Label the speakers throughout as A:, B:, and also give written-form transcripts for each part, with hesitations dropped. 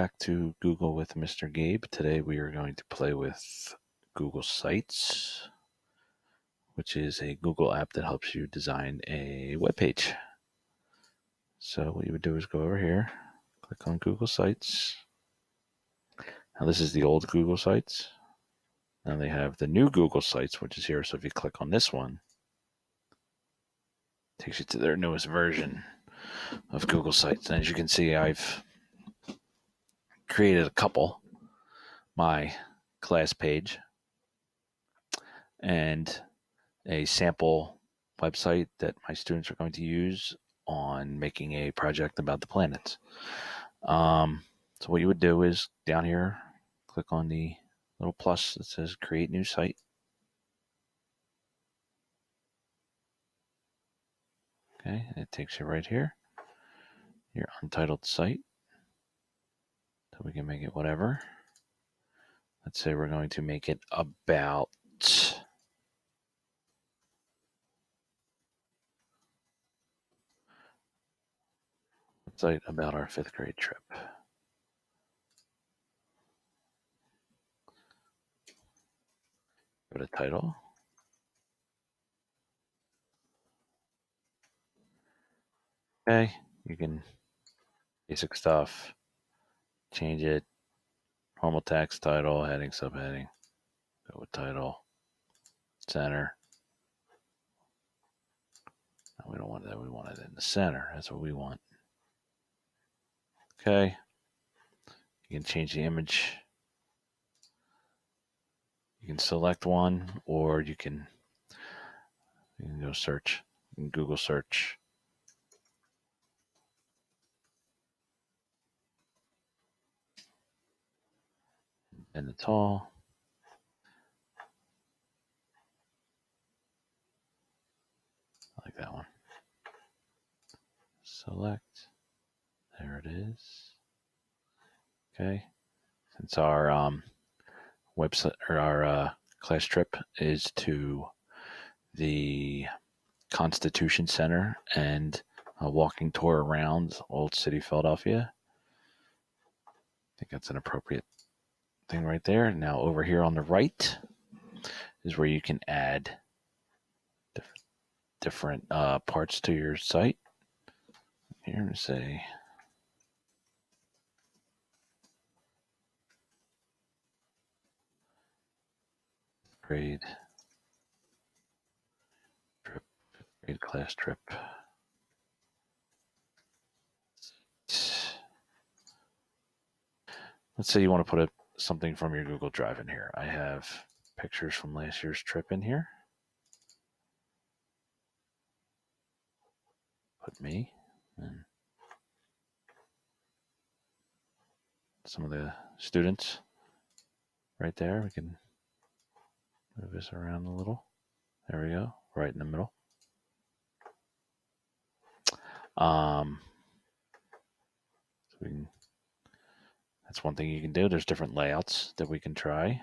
A: back to Google with Mr. Gabe. Today we are going to play with Google Sites, which is a Google app that helps you design a web page. So what you would do is go over here, click on Google Sites. Now this is the old Google Sites. Now they have the new Google Sites, which is here. So if you click on this one, it takes you to their newest version of Google Sites. And as you can see, I've created a couple. My class page and a sample website that my students are going to use on making a project about the planets. So what you would do is down here, click on the little plus that says create new site. Okay, and it takes you right here, your untitled site. So we can make it whatever. Let's say we're going to make it about site about our 5th grade trip. Give it a title. Okay, you can basic stuff, change it, normal text, title, heading, subheading, go with title, center. No, we don't want that, we want it in the center. That's what we want. Okay, you can change the image. You can select one, or you can go search, you can Google search. And it's all. I like that one. Select. There it is. Okay. Since our website or our class trip is to the Constitution Center and a walking tour around Old City, Philadelphia, I think that's an appropriate thing right there. Now over here on the right is where you can add different parts to your site. Here to say grade trip, grade class trip. Let's say you want to put something from your Google Drive in here. I have pictures from last year's trip in here. Put me and some of the students right there. We can move this around a little. There we go, right in the middle. So we can, that's one thing you can do. There's different layouts that we can try. You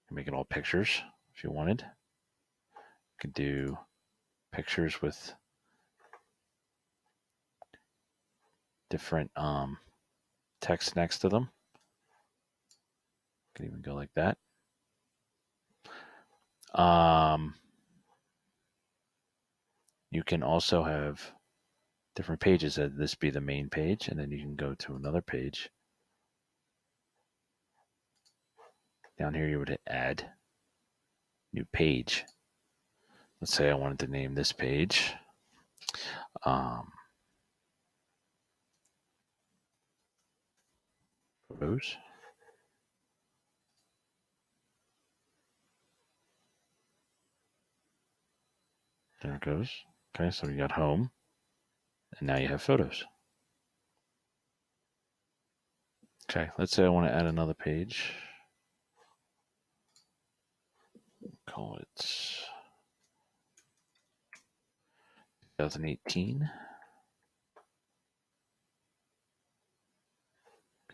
A: can make it all pictures if you wanted. You can do pictures with different text next to them. You can even go like that. You can also have different pages. This be the main page, and then you can go to another page. Down here, you would hit add new page. Let's say I wanted to name this page photos. There it goes. Okay, so you got home, and now you have photos. Okay, let's say I want to add another page. Call it 2018.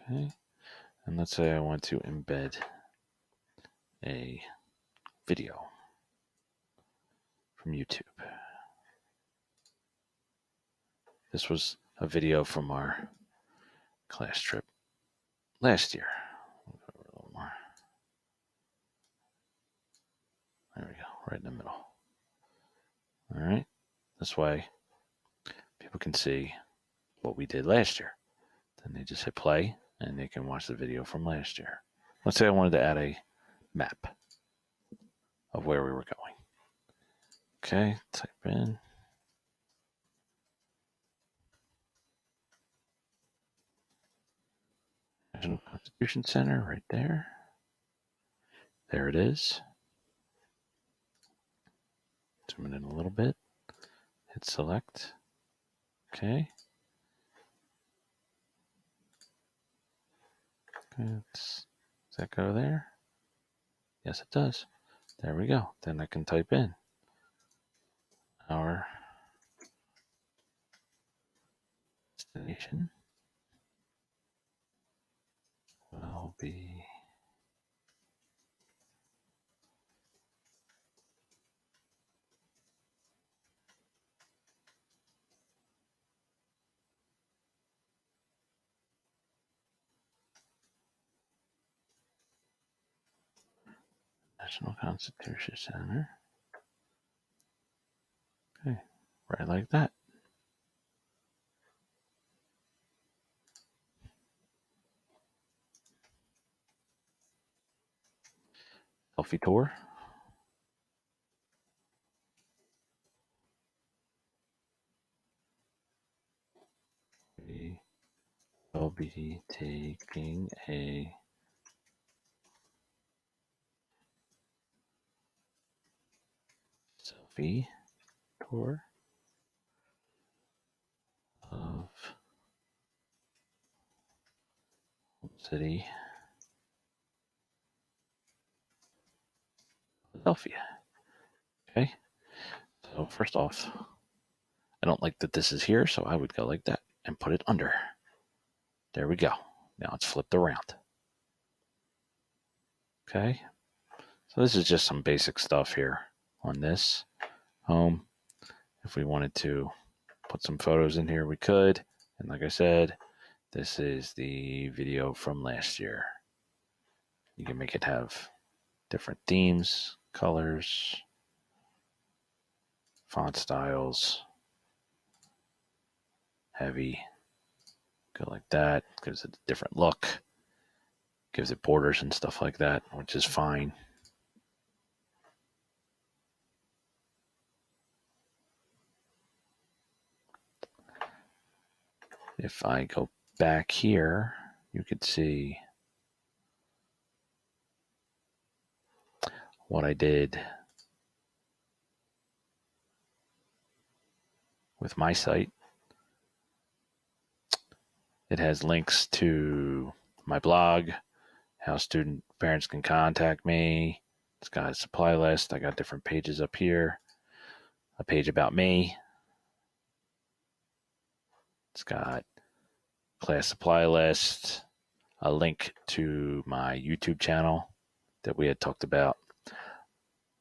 A: Okay, and let's say I want to embed a video from YouTube. This was a video from our class trip last year. A little more. There we go, right in the middle. All right, this way people can see what we did last year. Then they just hit play and they can watch the video from last year. Let's say I wanted to add a map of where we were going. Okay, type in National Constitution Center right there. There it is. Zoom it in a little bit. Hit select. Okay. Does that go there? Yes, it does. There we go. Then I can type in our destination will be National Constitution Center. Okay, right like that. Selfie tour. We will be taking a selfie tour of City, Philadelphia. Okay, so first off, I don't like that this is here, so I would go like that and put it under. There we go. Now it's flipped around. Okay, so this is just some basic stuff here on this home. If we wanted to put some photos in here, we could. And like I said, this is the video from last year. You can make it have different themes, colors, font styles, heavy, go like that, gives it a different look, gives it borders and stuff like that, which is fine. If I go back here, you could see what I did with my site. It has links to my blog, how student parents can contact me. It's got a supply list. I got different pages up here. A page about me. It's got class supply list, a link to my YouTube channel that we had talked about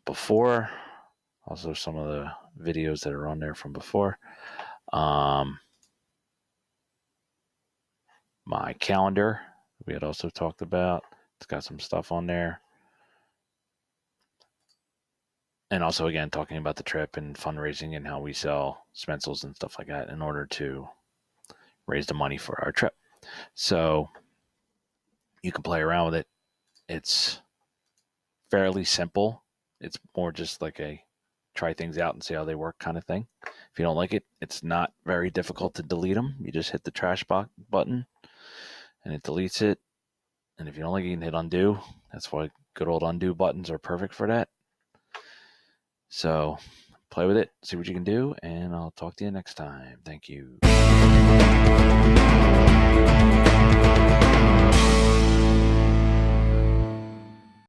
A: before. Also some of the videos that are on there from before. My calendar we had also talked about. It's got some stuff on there. And also, again, talking about the trip and fundraising and how we sell stencils and stuff like that in order to raise the money for our trip. So you can play around with it. It's fairly simple. It's more just like a try things out and see how they work kind of thing. If you don't like it, it's not very difficult to delete them. You just hit the trash button and it deletes it. And if you don't like it, you can hit undo. That's why good old undo buttons are perfect for that. So play with it, see what you can do, and I'll talk to you next time. Thank you.